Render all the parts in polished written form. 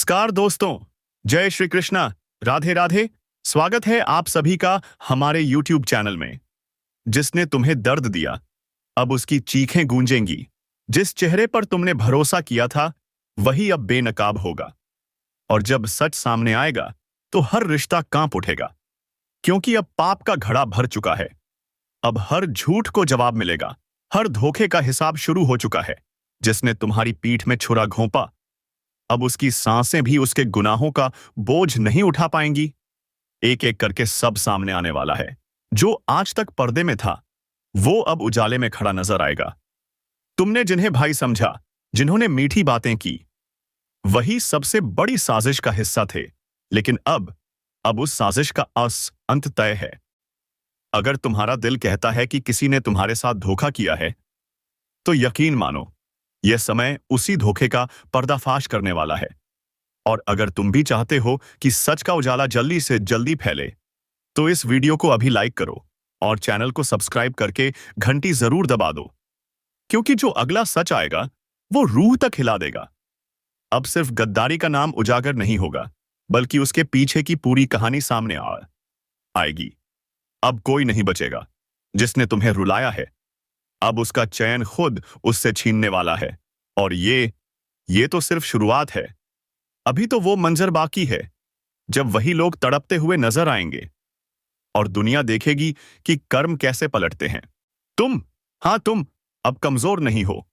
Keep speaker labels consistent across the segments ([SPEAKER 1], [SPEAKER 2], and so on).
[SPEAKER 1] नमस्कार दोस्तों। जय श्री कृष्णा। राधे राधे। स्वागत है आप सभी का हमारे YouTube चैनल में। जिसने तुम्हें दर्द दिया अब उसकी चीखें गूंजेंगी। जिस चेहरे पर तुमने भरोसा किया था वही अब बेनकाब होगा। और जब सच सामने आएगा तो हर रिश्ता कांप उठेगा, क्योंकि अब पाप का घड़ा भर चुका है। अब हर झूठ को जवाब मिलेगा, हर धोखे का हिसाब शुरू हो चुका है। जिसने तुम्हारी पीठ में छुरा घोंपा अब उसकी सांसें भी उसके गुनाहों का बोझ नहीं उठा पाएंगी। एक एक करके सब सामने आने वाला है। जो आज तक पर्दे में था वो अब उजाले में खड़ा नजर आएगा। तुमने जिन्हें भाई समझा, जिन्होंने मीठी बातें की, वही सबसे बड़ी साजिश का हिस्सा थे। लेकिन अब उस साजिश का अंत तय है। अगर तुम्हारा दिल कहता है कि किसी ने तुम्हारे साथ धोखा किया है, तो यकीन मानो यह समय उसी धोखे का पर्दाफाश करने वाला है। और अगर तुम भी चाहते हो कि सच का उजाला जल्दी से जल्दी फैले, तो इस वीडियो को अभी लाइक करो और चैनल को सब्सक्राइब करके घंटी जरूर दबा दो, क्योंकि जो अगला सच आएगा वो रूह तक हिला देगा। अब सिर्फ गद्दारी का नाम उजागर नहीं होगा, बल्कि उसके पीछे की पूरी कहानी सामने आएगी। अब कोई नहीं बचेगा। जिसने तुम्हें रुलाया है अब उसका चैन खुद उससे छीनने वाला है। और ये तो सिर्फ शुरुआत है। अभी तो वो मंजर बाकी है जब वही लोग तड़पते हुए नजर आएंगे और दुनिया देखेगी कि कर्म कैसे पलटते हैं। तुम अब कमजोर नहीं हो।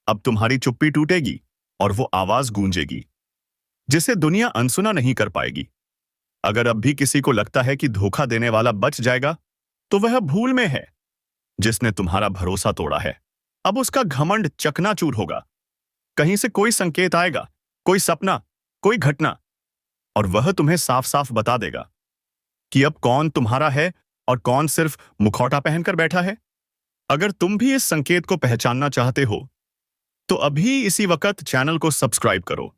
[SPEAKER 1] अब तुम्हारी चुप्पी टूटेगी और वो आवाज गूंजेगी जिसे दुनिया अनसुना नहीं कर पाएगी। अगर अब भी किसी को लगता है कि धोखा देने वाला बच जाएगा, तो वह भूल में है। जिसने तुम्हारा भरोसा तोड़ा है अब उसका घमंड चकनाचूर होगा। कहीं से कोई संकेत आएगा, कोई सपना, कोई घटना, और वह तुम्हें साफ साफ बता देगा कि अब कौन तुम्हारा है और कौन सिर्फ मुखौटा पहनकर बैठा है। अगर तुम भी इस संकेत को पहचानना चाहते हो, तो अभी इसी वक्त चैनल को सब्सक्राइब करो,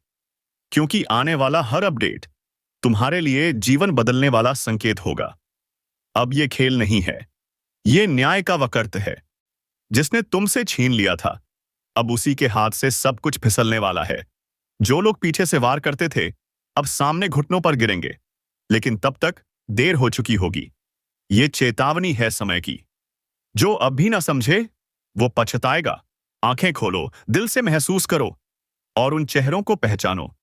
[SPEAKER 1] क्योंकि आने वाला हर अपडेट तुम्हारे लिए जीवन बदलने वाला संकेत होगा। अब ये खेल नहीं है, ये न्याय का वक्त है। जिसने तुमसे छीन लिया था अब उसी के हाथ से सब कुछ फिसलने वाला है। जो लोग पीछे से वार करते थे अब सामने घुटनों पर गिरेंगे, लेकिन तब तक देर हो चुकी होगी। ये चेतावनी है समय की। जो अब भी ना समझे वो पछताएगा। आंखें खोलो, दिल से महसूस करो और उन चेहरों को पहचानो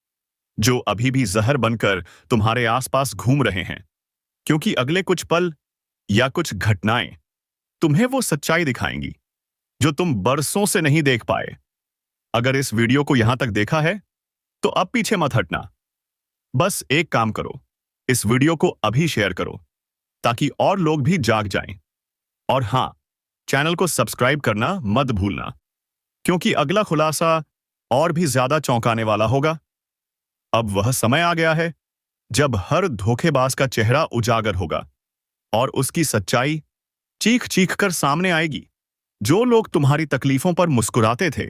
[SPEAKER 1] जो अभी भी जहर बनकर तुम्हारे आसपास घूम रहे हैं। क्योंकि अगले कुछ पल या कुछ घटनाएं तुम्हें वो सच्चाई दिखाएंगी जो तुम बरसों से नहीं देख पाए। अगर इस वीडियो को यहां तक देखा है तो अब पीछे मत हटना। बस एक काम करो, इस वीडियो को अभी शेयर करो ताकि और लोग भी जाग जाएं। और हां, चैनल को सब्सक्राइब करना मत भूलना, क्योंकि अगला खुलासा और भी ज्यादा चौंकाने वाला होगा। अब वह समय आ गया है जब हर धोखेबाज का चेहरा उजागर होगा और उसकी सच्चाई चीख चीख कर सामने आएगी। जो लोग तुम्हारी तकलीफों पर मुस्कुराते थे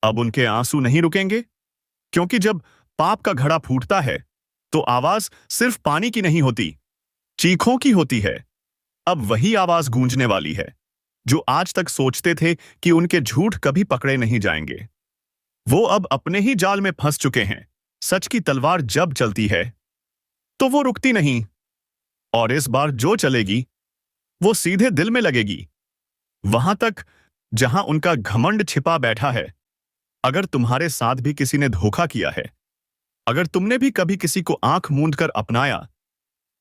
[SPEAKER 1] अब उनके आंसू नहीं रुकेंगे, क्योंकि जब पाप का घड़ा फूटता है तो आवाज सिर्फ पानी की नहीं होती, चीखों की होती है। अब वही आवाज गूंजने वाली है जो आज तक सोचते थे कि उनके झूठ कभी पकड़े नहीं जाएंगे। वो अब अपने ही जाल में फंस चुके हैं। सच की तलवार जब चलती है तो वो रुकती नहीं, और इस बार जो चलेगी वो सीधे दिल में लगेगी, वहां तक जहां उनका घमंड छिपा बैठा है। अगर तुम्हारे साथ भी किसी ने धोखा किया है, अगर तुमने भी कभी किसी को आंख मूंद कर अपनाया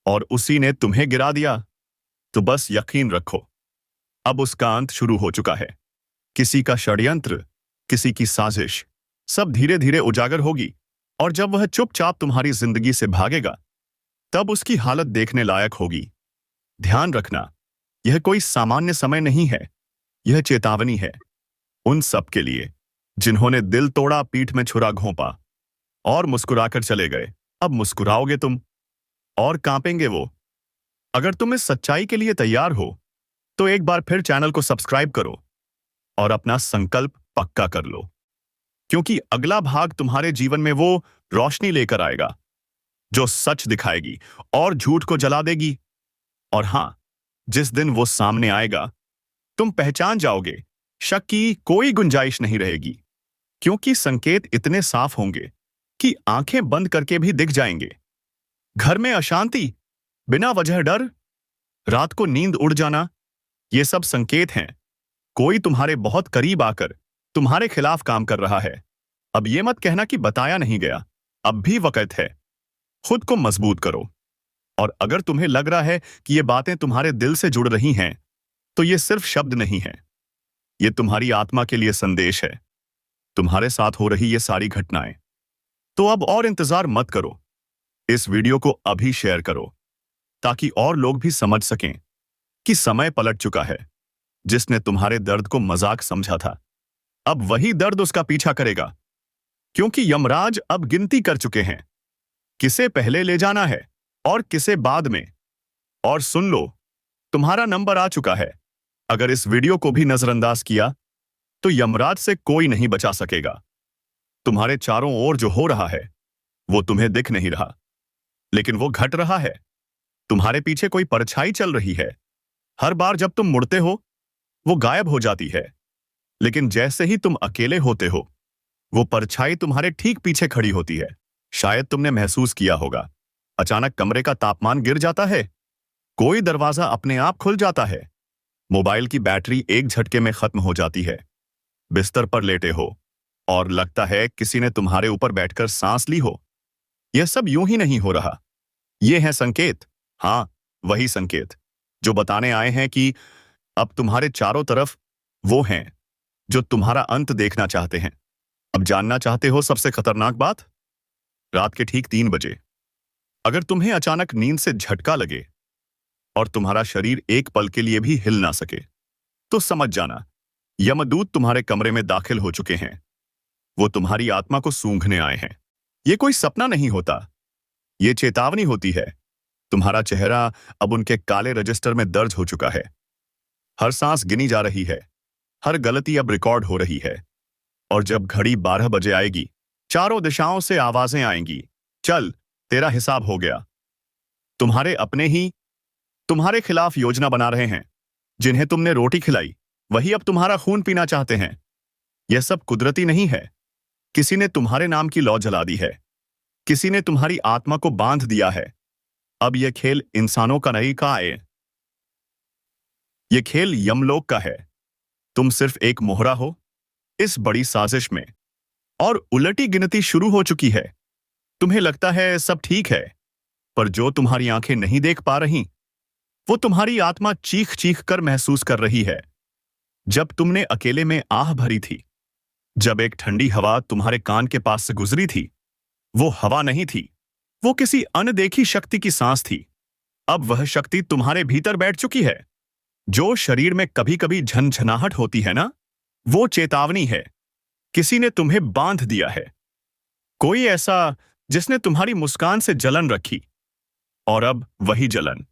[SPEAKER 1] और उसी ने तुम्हें गिरा दिया, तो बस यकीन रखो अब उसका अंत शुरू हो चुका है। किसी का षड्यंत्र, किसी की साजिश, सब धीरे धीरे उजागर होगी। और जब वह चुपचाप तुम्हारी जिंदगी से भागेगा तब उसकी हालत देखने लायक होगी। ध्यान रखना, यह कोई सामान्य समय नहीं है, यह चेतावनी है उन सब के लिए जिन्होंने दिल तोड़ा, पीठ में छुरा घोंपा और मुस्कुराकर चले गए। अब मुस्कुराओगे तुम और कांपेंगे वो। अगर तुम इस सच्चाई के लिए तैयार हो तो एक बार फिर चैनल को सब्सक्राइब करो और अपना संकल्प पक्का कर लो, क्योंकि अगला भाग तुम्हारे जीवन में वो रोशनी लेकर आएगा जो सच दिखाएगी और झूठ को जला देगी। और हां, जिस दिन वो सामने आएगा तुम पहचान जाओगे, शक की कोई गुंजाइश नहीं रहेगी, क्योंकि संकेत इतने साफ होंगे कि आंखें बंद करके भी दिख जाएंगे। घर में अशांति, बिना वजह डर, रात को नींद उड़ जाना, ये सब संकेत हैं। कोई तुम्हारे बहुत करीब आकर तुम्हारे खिलाफ काम कर रहा है। अब ये मत कहना कि बताया नहीं गया, अब भी वक्त है। खुद को मजबूत करो। और अगर तुम्हें लग रहा है कि ये बातें तुम्हारे दिल से जुड़ रही हैं, तो ये सिर्फ शब्द नहीं है, ये तुम्हारी आत्मा के लिए संदेश है। तुम्हारे साथ हो रही ये सारी घटनाएं। तो अब और इंतजार मत करो, इस वीडियो को अभी शेयर करो, ताकि और लोग भी समझ सकें कि समय पलट चुका है। जिसने तुम्हारे दर्द को मजाक समझा था, अब वही दर्द उसका पीछा करेगा, क्योंकि यमराज अब गिनती कर चुके हैं, किसे पहले ले जाना है और किसे बाद में। और सुन लो, तुम्हारा नंबर आ चुका है। अगर इस वीडियो को भी नजरअंदाज किया, तो यमराज से कोई नहीं बचा सकेगा। तुम्हारे चारों ओर जो हो रहा है, वो तुम्हें दिख नहीं रहा, लेकिन वो घट रहा है। तुम्हारे पीछे कोई परछाई चल रही है। हर बार जब तुम मुड़ते हो, वो गायब हो जाती है, लेकिन जैसे ही तुम अकेले होते हो, वो परछाई तुम्हारे ठीक पीछे खड़ी होती है। शायद तुमने महसूस किया होगा, अचानक कमरे का तापमान गिर जाता है, कोई दरवाजा अपने आप खुल जाता है, मोबाइल की बैटरी एक झटके में खत्म हो जाती है, बिस्तर पर लेटे हो और लगता है किसी ने तुम्हारे ऊपर बैठकर सांस ली हो। यह सब यूं ही नहीं हो रहा, ये है संकेत। हाँ, वही संकेत जो बताने आए हैं कि अब तुम्हारे चारों तरफ वो हैं जो तुम्हारा अंत देखना चाहते हैं। अब जानना चाहते हो सबसे खतरनाक बात? रात के ठीक 3 बजे अगर तुम्हें अचानक नींद से झटका लगे और तुम्हारा शरीर एक पल के लिए भी हिल ना सके, तो समझ जाना यमदूत तुम्हारे कमरे में दाखिल हो चुके हैं। वो तुम्हारी आत्मा को सूंघने आए हैं। ये कोई सपना नहीं होता, ये चेतावनी होती है। तुम्हारा चेहरा अब उनके काले रजिस्टर में दर्ज हो चुका है। हर सांस गिनी जा रही है, हर गलती अब रिकॉर्ड हो रही है। और जब घड़ी 12 बजे आएगी, चारों दिशाओं से आवाजें आएंगी, चल तेरा हिसाब हो गया। तुम्हारे अपने ही तुम्हारे खिलाफ योजना बना रहे हैं। जिन्हें तुमने रोटी खिलाई, वही अब तुम्हारा खून पीना चाहते हैं। यह सब कुदरती नहीं है, किसी ने तुम्हारे नाम की लौ जला दी है, किसी ने तुम्हारी आत्मा को बांध दिया है। अब यह खेल इंसानों का नहीं का है, यह खेल यमलोक का है। तुम सिर्फ एक मोहरा हो इस बड़ी साजिश में, और उलटी गिनती शुरू हो चुकी है। तुम्हें लगता है सब ठीक है, पर जो तुम्हारी आंखें नहीं देख पा रही, वो तुम्हारी आत्मा चीख चीख कर महसूस कर रही है। जब तुमने अकेले में आह भरी थी, जब एक ठंडी हवा तुम्हारे कान के पास से गुजरी थी, वो हवा नहीं थी, वो किसी अनदेखी शक्ति की सांस थी। अब वह शक्ति तुम्हारे भीतर बैठ चुकी है। जो शरीर में कभी कभी झनझनाहट होती है ना, वो चेतावनी है, किसी ने तुम्हें बांध दिया है। कोई ऐसा जिसने तुम्हारी मुस्कान से जलन रखी, और अब वही जलन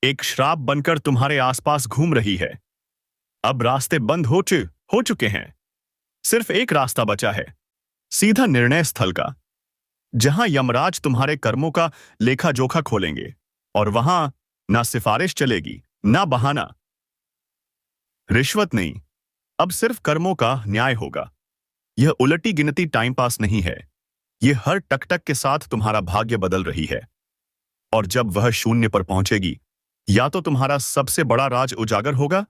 [SPEAKER 1] एक श्राप बनकर तुम्हारे आसपास घूम रही है। अब रास्ते बंद हो चुके हैं। सिर्फ एक रास्ता बचा है, सीधा निर्णय स्थल का, जहां यमराज तुम्हारे कर्मों का लेखा जोखा खोलेंगे। और वहां ना सिफारिश चलेगी, ना बहाना, रिश्वत नहीं, अब सिर्फ कर्मों का न्याय होगा। यह उलटी गिनती टाइम पास नहीं है, यह हर टकटक के साथ तुम्हारा भाग्य बदल रही है। और जब वह शून्य पर पहुंचेगी, या तो तुम्हारा सबसे बड़ा राज उजागर होगा,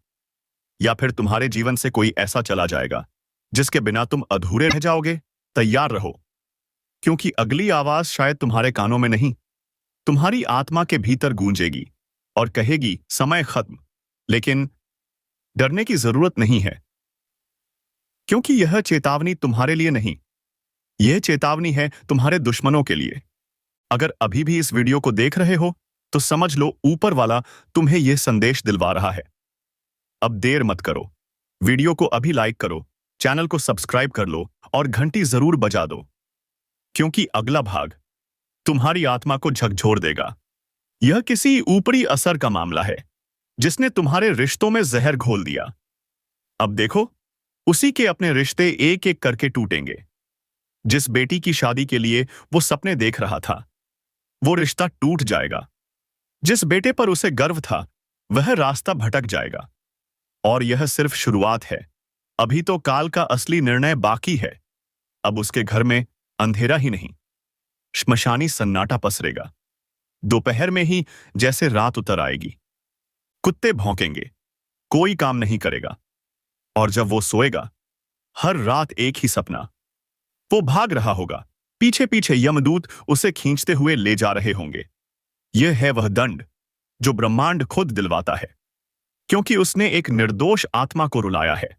[SPEAKER 1] या फिर तुम्हारे जीवन से कोई ऐसा चला जाएगा जिसके बिना तुम अधूरे रह जाओगे। तैयार रहो, क्योंकि अगली आवाज शायद तुम्हारे कानों में नहीं, तुम्हारी आत्मा के भीतर गूंजेगी और कहेगी समय खत्म। लेकिन डरने की जरूरत नहीं है, क्योंकि यह चेतावनी तुम्हारे लिए नहीं, यह चेतावनी है तुम्हारे दुश्मनों के लिए। अगर अभी भी इस वीडियो को देख रहे हो, तो समझ लो ऊपर वाला तुम्हें यह संदेश दिलवा रहा है। अब देर मत करो, वीडियो को अभी लाइक करो, चैनल को सब्सक्राइब कर लो और घंटी जरूर बजा दो, क्योंकि अगला भाग तुम्हारी आत्मा को झकझोर देगा। यह किसी ऊपरी असर का मामला है जिसने तुम्हारे रिश्तों में जहर घोल दिया। अब देखो, उसी के अपने रिश्ते एक एक करके टूटेंगे। जिस बेटी की शादी के लिए वो सपने देख रहा था, वो रिश्ता टूट जाएगा। जिस बेटे पर उसे गर्व था, वह रास्ता भटक जाएगा। और यह सिर्फ शुरुआत है, अभी तो काल का असली निर्णय बाकी है। अब उसके घर में अंधेरा ही नहीं, श्मशानी सन्नाटा पसरेगा। दोपहर में ही जैसे रात उतर आएगी। कुत्ते भौंकेंगे, कोई काम नहीं करेगा। और जब वो सोएगा, हर रात एक ही सपना। वो भाग रहा होगा, पीछे पीछे यमदूत उसे खींचते हुए ले जा रहे होंगे। यह है वह दंड जो ब्रह्मांड खुद दिलवाता है, क्योंकि उसने एक निर्दोष आत्मा को रुलाया है।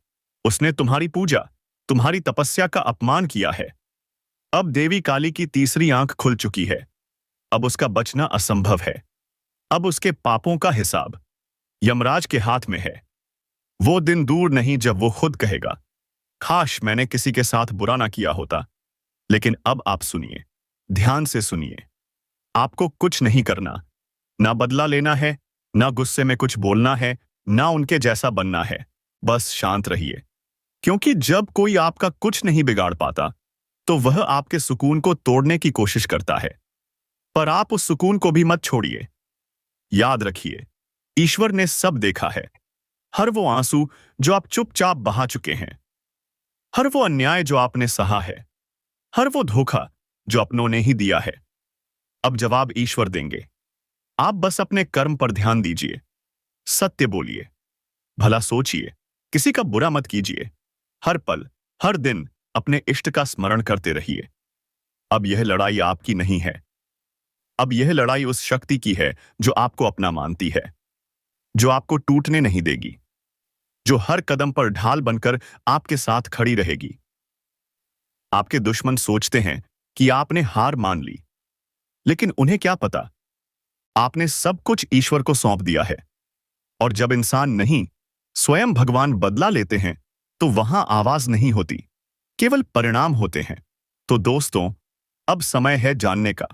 [SPEAKER 1] उसने तुम्हारी पूजा, तुम्हारी तपस्या का अपमान किया है। अब देवी काली की तीसरी आंख खुल चुकी है। अब उसका बचना असंभव है। अब उसके पापों का हिसाब यमराज के हाथ में है। वो दिन दूर नहीं जब वो खुद कहेगा, काश मैंने किसी के साथ बुरा ना किया होता। लेकिन अब आप सुनिए, ध्यान से सुनिए। आपको कुछ नहीं करना, ना बदला लेना है, ना गुस्से में कुछ बोलना है, ना उनके जैसा बनना है। बस शांत रहिए, क्योंकि जब कोई आपका कुछ नहीं बिगाड़ पाता तो वह आपके सुकून को तोड़ने की कोशिश करता है। पर आप उस सुकून को भी मत छोड़िए। याद रखिए, ईश्वर ने सब देखा है। हर वो आंसू जो आप चुपचाप बहा चुके हैं, हर वो अन्याय जो आपने सहा है, हर वो धोखा जो अपनों ने ही दिया है। अब जवाब ईश्वर देंगे। आप बस अपने कर्म पर ध्यान दीजिए, सत्य बोलिए, भला सोचिए, किसी का बुरा मत कीजिए। हर पल, हर दिन अपने इष्ट का स्मरण करते रहिए। अब यह लड़ाई आपकी नहीं है। अब यह लड़ाई उस शक्ति की है जो आपको अपना मानती है, जो आपको टूटने नहीं देगी, जो हर कदम पर ढाल बनकर आपके साथ खड़ी रहेगी। आपके दुश्मन सोचते हैं कि आपने हार मान ली, लेकिन उन्हें क्या पता, आपने सब कुछ ईश्वर को सौंप दिया है। और जब इंसान नहीं, स्वयं भगवान बदला लेते हैं, तो वहां आवाज नहीं होती, केवल परिणाम होते हैं। तो दोस्तों, अब समय है जानने का,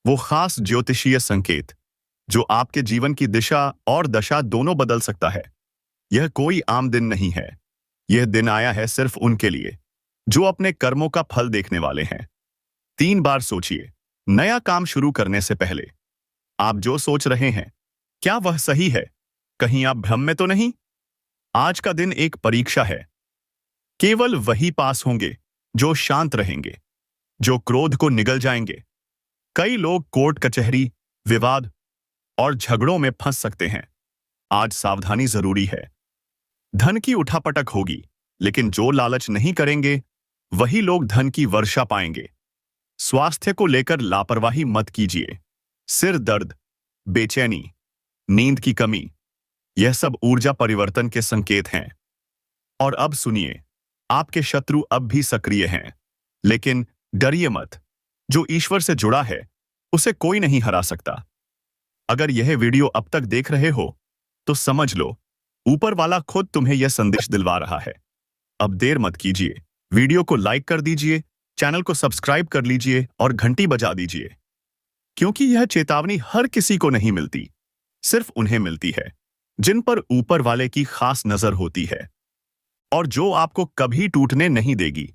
[SPEAKER 1] वो खास ज्योतिषीय संकेत जो आपके जीवन की दिशा और दशा दोनों बदल सकता है। यह कोई आम दिन नहीं है। यह दिन आया है सिर्फ उनके लिए जो अपने कर्मों का फल देखने वाले हैं। 3 बार सोचिए, नया काम शुरू करने से पहले। आप जो सोच रहे हैं, क्या वह सही है? कहीं आप भ्रम में तो नहीं? आज का दिन एक परीक्षा है। केवल वही पास होंगे जो शांत रहेंगे, जो क्रोध को निगल जाएंगे। कई लोग कोर्ट कचहरी, विवाद और झगड़ों में फंस सकते हैं। आज सावधानी जरूरी है। धन की उठापटक होगी, लेकिन जो लालच नहीं करेंगे वही लोग धन की वर्षा पाएंगे। स्वास्थ्य को लेकर लापरवाही मत कीजिए। सिर दर्द, बेचैनी, नींद की कमी, यह सब ऊर्जा परिवर्तन के संकेत हैं। और अब सुनिए, आपके शत्रु अब भी सक्रिय हैं, लेकिन डरिए मत। जो ईश्वर से जुड़ा है, उसे कोई नहीं हरा सकता। अगर यह वीडियो अब तक देख रहे हो, तो समझ लो, ऊपर वाला खुद तुम्हें यह संदेश दिलवा रहा है। अब देर मत कीजिए, वीडियो को लाइक कर दीजिए, चैनल को सब्सक्राइब कर लीजिए और घंटी बजा दीजिए, क्योंकि यह चेतावनी हर किसी को नहीं मिलती, सिर्फ उन्हें मिलती है जिन पर ऊपर वाले की खास नजर होती है, और जो आपको कभी टूटने नहीं देगी।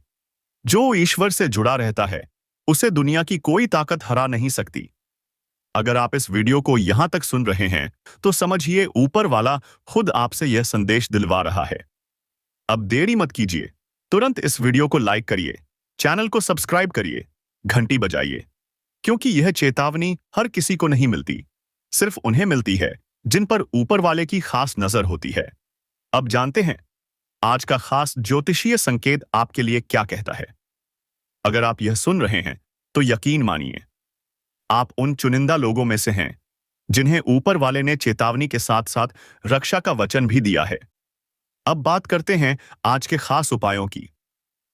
[SPEAKER 1] जो ईश्वर से जुड़ा रहता है, उसे दुनिया की कोई ताकत हरा नहीं सकती। अगर आप इस वीडियो को यहां तक सुन रहे हैं, तो समझिए ऊपर वाला खुद आपसे यह संदेश दिलवा रहा है। अब देरी मत कीजिए, तुरंत इस वीडियो को लाइक करिए, चैनल को सब्सक्राइब करिए, घंटी बजाइए, क्योंकि यह चेतावनी हर किसी को नहीं मिलती, सिर्फ उन्हें मिलती है जिन पर ऊपर वाले की खास नजर होती है। अब जानते हैं आज का खास ज्योतिषीय संकेत आपके लिए क्या कहता है। अगर आप यह सुन रहे हैं, तो यकीन मानिए, आप उन चुनिंदा लोगों में से हैं जिन्हें ऊपर वाले ने चेतावनी के साथ साथ रक्षा का वचन भी दिया है। अब बात करते हैं आज के खास उपायों की।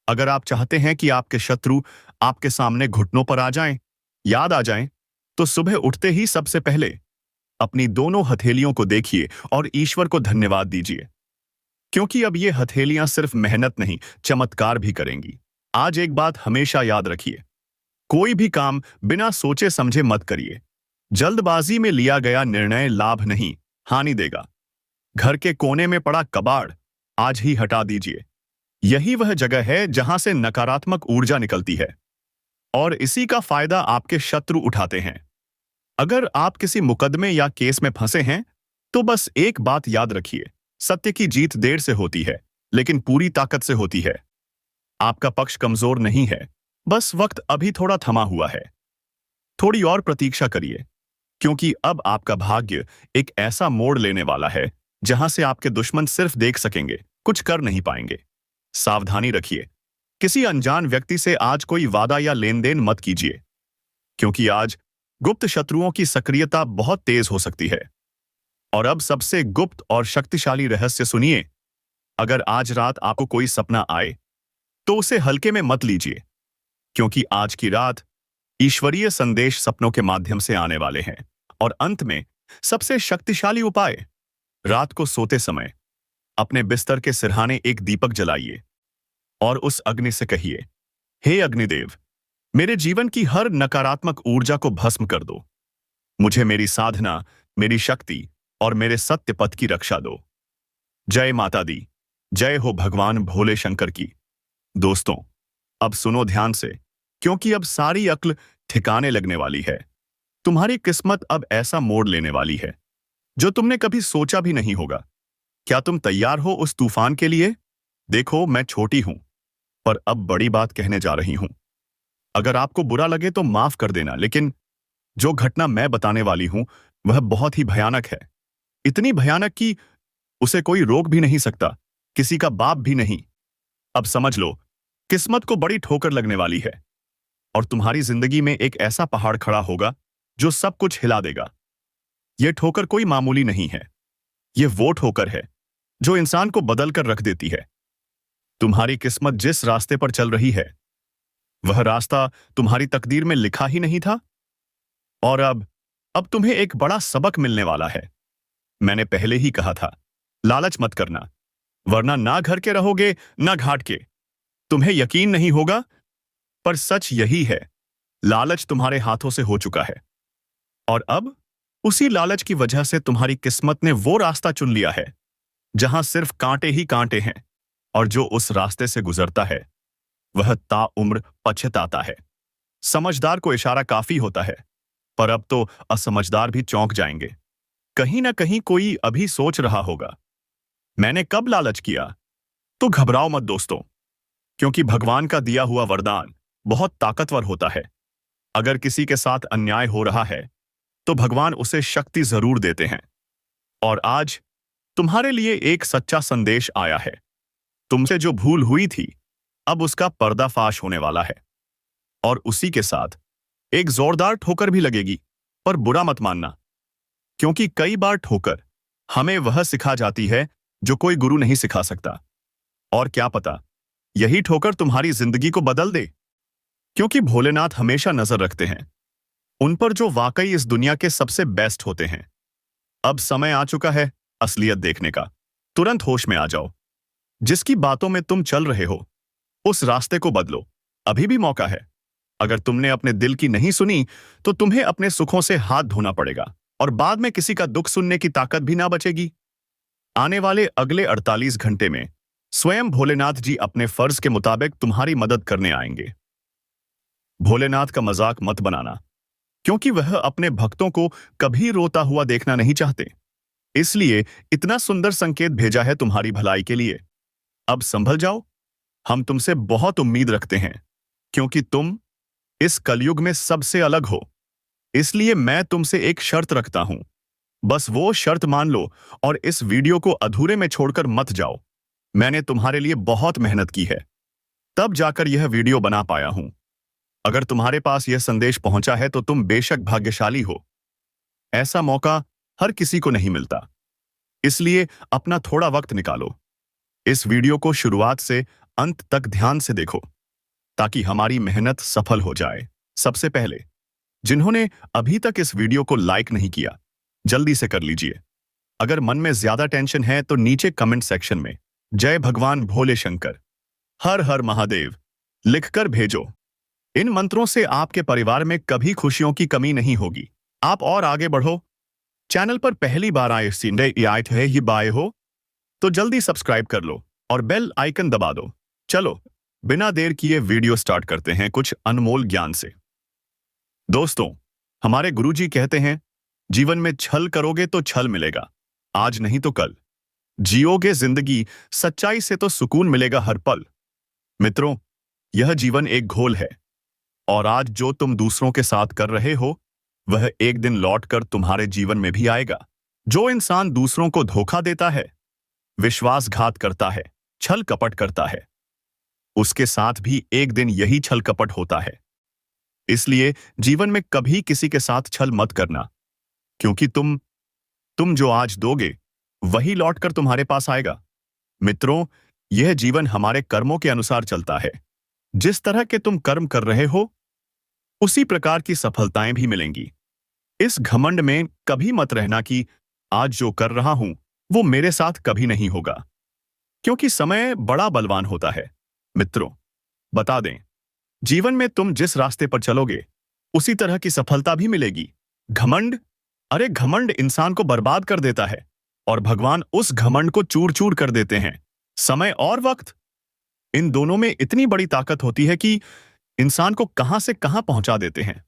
[SPEAKER 1] अगर आप चाहते हैं कि आपके शत्रु आपके सामने घुटनों पर आ जाएं, याद आ जाएं, तो सुबह उठते ही सबसे पहले अपनी दोनों हथेलियों को देखिए और ईश्वर को धन्यवाद दीजिए, क्योंकि अब ये हथेलियां सिर्फ मेहनत नहीं, चमत्कार भी करेंगी। आज एक बात हमेशा याद रखिए, कोई भी काम बिना सोचे समझे मत करिए। जल्दबाजी में लिया गया निर्णय लाभ नहीं, हानि देगा। घर के कोने में पड़ा कबाड़ आज ही हटा दीजिए। यही वह जगह है जहां से नकारात्मक ऊर्जा निकलती है, और इसी का फायदा आपके शत्रु उठाते हैं। अगर आप किसी मुकदमे या केस में फंसे हैं, तो बस एक बात याद रखिए, सत्य की जीत देर से होती है, लेकिन पूरी ताकत से होती है। आपका पक्ष कमजोर नहीं है, बस वक्त अभी थोड़ा थमा हुआ है। थोड़ी और प्रतीक्षा करिए, क्योंकि अब आपका भाग्य एक ऐसा मोड़ लेने वाला है जहां से आपके दुश्मन सिर्फ देख सकेंगे, कुछ कर नहीं पाएंगे। सावधानी रखिए, किसी अनजान व्यक्ति से आज कोई वादा या लेन देन मत कीजिए, क्योंकि आज गुप्त शत्रुओं की सक्रियता बहुत तेज हो सकती है। और अब सबसे गुप्त और शक्तिशाली रहस्य सुनिए। अगर आज रात आपको कोई सपना आए तो उसे हल्के में मत लीजिए, क्योंकि आज की रात ईश्वरीय संदेश सपनों के माध्यम से आने वाले हैं। और अंत में सबसे शक्तिशाली उपाय, रात को सोते समय अपने बिस्तर के सिरहाने एक दीपक जलाइए और उस अग्नि से कहिए, हे अग्निदेव, मेरे जीवन की हर नकारात्मक ऊर्जा को भस्म कर दो। मुझे मेरी साधना, मेरी शक्ति और मेरे सत्य पथ की रक्षा दो। जय माता दी, जय हो भगवान भोले शंकर की। दोस्तों, अब सुनो ध्यान से, क्योंकि अब सारी अक्ल ठिकाने लगने वाली है। तुम्हारी किस्मत अब ऐसा मोड़ लेने वाली है जो तुमने कभी सोचा भी नहीं होगा। क्या तुम तैयार हो उस तूफान के लिए? देखो, मैं छोटी हूं, पर अब बड़ी बात कहने जा रही हूं। अगर आपको बुरा लगे तो माफ कर देना, लेकिन जो घटना मैं बताने वाली हूं वह बहुत ही भयानक है। इतनी भयानक कि उसे कोई रोक भी नहीं सकता, किसी का बाप भी नहीं। अब समझ लो, किस्मत को बड़ी ठोकर लगने वाली है और तुम्हारी जिंदगी में एक ऐसा पहाड़ खड़ा होगा जो सब कुछ हिला देगा। यह ठोकर कोई मामूली नहीं है, यह वो ठोकर है जो इंसान को बदल कर रख देती है। तुम्हारी किस्मत जिस रास्ते पर चल रही है, वह रास्ता तुम्हारी तकदीर में लिखा ही नहीं था। और अब तुम्हें एक बड़ा सबक मिलने वाला है। मैंने पहले ही कहा था, लालच मत करना, वरना ना घर के रहोगे ना घाट के। तुम्हें यकीन नहीं होगा, पर सच यही है, लालच तुम्हारे हाथों से हो चुका है। और अब उसी लालच की वजह से तुम्हारी किस्मत ने वो रास्ता चुन लिया है जहां सिर्फ कांटे ही कांटे हैं, और जो उस रास्ते से गुजरता है वह ताउम्र पछताता है। समझदार को इशारा काफी होता है, पर अब तो असमझदार भी चौंक जाएंगे। कहीं ना कहीं कोई अभी सोच रहा होगा, मैंने कब लालच किया? तो घबराओ मत दोस्तों, क्योंकि भगवान का दिया हुआ वरदान बहुत ताकतवर होता है। अगर किसी के साथ अन्याय हो रहा है तो भगवान उसे शक्ति जरूर देते हैं। और आज तुम्हारे लिए एक सच्चा संदेश आया है। तुमसे जो भूल हुई थी, अब उसका पर्दाफाश होने वाला है। और उसी के साथ एक जोरदार ठोकर भी लगेगी, पर बुरा मत मानना, क्योंकि कई बार ठोकर हमें वह सिखा जाती है जो कोई गुरु नहीं सिखा सकता। और क्या पता, यही ठोकर तुम्हारी जिंदगी को बदल दे, क्योंकि भोलेनाथ हमेशा नजर रखते हैं उन पर जो वाकई इस दुनिया के सबसे बेस्ट होते हैं। अब समय आ चुका है असलियत देखने का। तुरंत होश में आ जाओ। जिसकी बातों में तुम चल रहे हो, उस रास्ते को बदलो, अभी भी मौका है। अगर तुमने अपने दिल की नहीं सुनी तो तुम्हें अपने सुखों से हाथ धोना पड़ेगा, और बाद में किसी का दुख सुनने की ताकत भी ना बचेगी। आने वाले अगले 48 घंटे में स्वयं भोलेनाथ जी अपने फर्ज के मुताबिक तुम्हारी मदद करने आएंगे। भोलेनाथ का मजाक मत बनाना, क्योंकि वह अपने भक्तों को कभी रोता हुआ देखना नहीं चाहते। इसलिए इतना सुंदर संकेत भेजा है तुम्हारी भलाई के लिए। अब संभल जाओ, हम तुमसे बहुत उम्मीद रखते हैं, क्योंकि तुम इस कलयुग में सबसे अलग हो। इसलिए मैं तुमसे एक शर्त रखता हूं, बस वो शर्त मान लो और इस वीडियो को अधूरे में छोड़कर मत जाओ। मैंने तुम्हारे लिए बहुत मेहनत की है, तब जाकर यह वीडियो बना पाया हूं। अगर तुम्हारे पास यह संदेश पहुंचा है तो तुम बेशक भाग्यशाली हो। ऐसा मौका हर किसी को नहीं मिलता। इसलिए अपना थोड़ा वक्त निकालो, इस वीडियो को शुरुआत से अंत तक ध्यान से देखो, ताकि हमारी मेहनत सफल हो जाए। सबसे पहले, जिन्होंने अभी तक इस वीडियो को लाइक नहीं किया, जल्दी से कर लीजिए। अगर मन में ज्यादा टेंशन है तो नीचे कमेंट सेक्शन में जय भगवान भोले शंकर, हर हर महादेव लिखकर भेजो। इन मंत्रों से आपके परिवार में कभी खुशियों की कमी नहीं होगी। आप और आगे बढ़ो। चैनल पर पहली बार आए है ये बाए हो तो जल्दी सब्सक्राइब कर लो और बेल आइकन दबा दो। चलो बिना देर किए वीडियो स्टार्ट करते हैं कुछ अनमोल ज्ञान से। दोस्तों, हमारे गुरुजी कहते हैं, जीवन में छल करोगे तो छल मिलेगा, आज नहीं तो कल। जियोगे जिंदगी सच्चाई से तो सुकून मिलेगा हर पल। मित्रों, यह जीवन एक घोल है और आज जो तुम दूसरों के साथ कर रहे हो वह एक दिन लौटकर तुम्हारे जीवन में भी आएगा। जो इंसान दूसरों को धोखा देता है, विश्वासघात करता है, छल कपट करता है, उसके साथ भी एक दिन यही छल कपट होता है। इसलिए जीवन में कभी किसी के साथ छल मत करना, क्योंकि तुम जो आज दोगे वही लौटकर तुम्हारे पास आएगा। मित्रों, यह जीवन हमारे कर्मों के अनुसार चलता है। जिस तरह के तुम कर्म कर रहे हो उसी प्रकार की सफलताएं भी मिलेंगी। इस घमंड में कभी मत रहना कि आज जो कर रहा हूं वो मेरे साथ कभी नहीं होगा, क्योंकि समय बड़ा बलवान होता है। मित्रों, बता दें, जीवन में तुम जिस रास्ते पर चलोगे उसी तरह की सफलता भी मिलेगी। घमंड, अरे घमंड इंसान को बर्बाद कर देता है और भगवान उस घमंड को चूर चूर कर देते हैं। समय और वक्त, इन दोनों में इतनी बड़ी ताकत होती है कि इंसान को कहां से कहां पहुंचा देते हैं।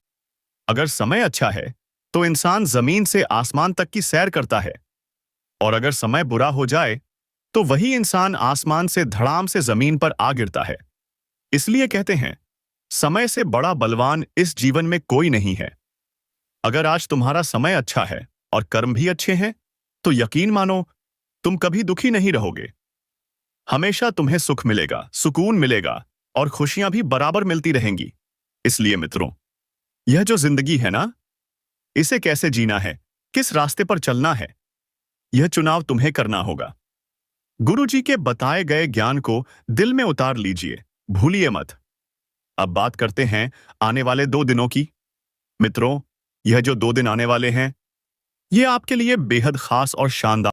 [SPEAKER 1] अगर समय अच्छा है तो इंसान जमीन से आसमान तक की सैर करता है, और अगर समय बुरा हो जाए तो वही इंसान आसमान से धड़ाम से जमीन पर आ गिरता है। इसलिए कहते हैं, समय से बड़ा बलवान इस जीवन में कोई नहीं है। अगर आज तुम्हारा समय अच्छा है और कर्म भी अच्छे हैं तो यकीन मानो तुम कभी दुखी नहीं रहोगे। हमेशा तुम्हें सुख मिलेगा, सुकून मिलेगा और खुशियां भी बराबर मिलती रहेंगी। इसलिए मित्रों, यह जो जिंदगी है ना, इसे कैसे जीना है, किस रास्ते पर चलना है, यह चुनाव तुम्हें करना होगा। गुरु जी के बताए गए ज्ञान को दिल में उतार लीजिए, भूलिए मत। अब बात करते हैं आने वाले 2 दिनों की। मित्रों, यह जो 2 दिन आने वाले हैं, ये आपके लिए बेहद खास और शानदार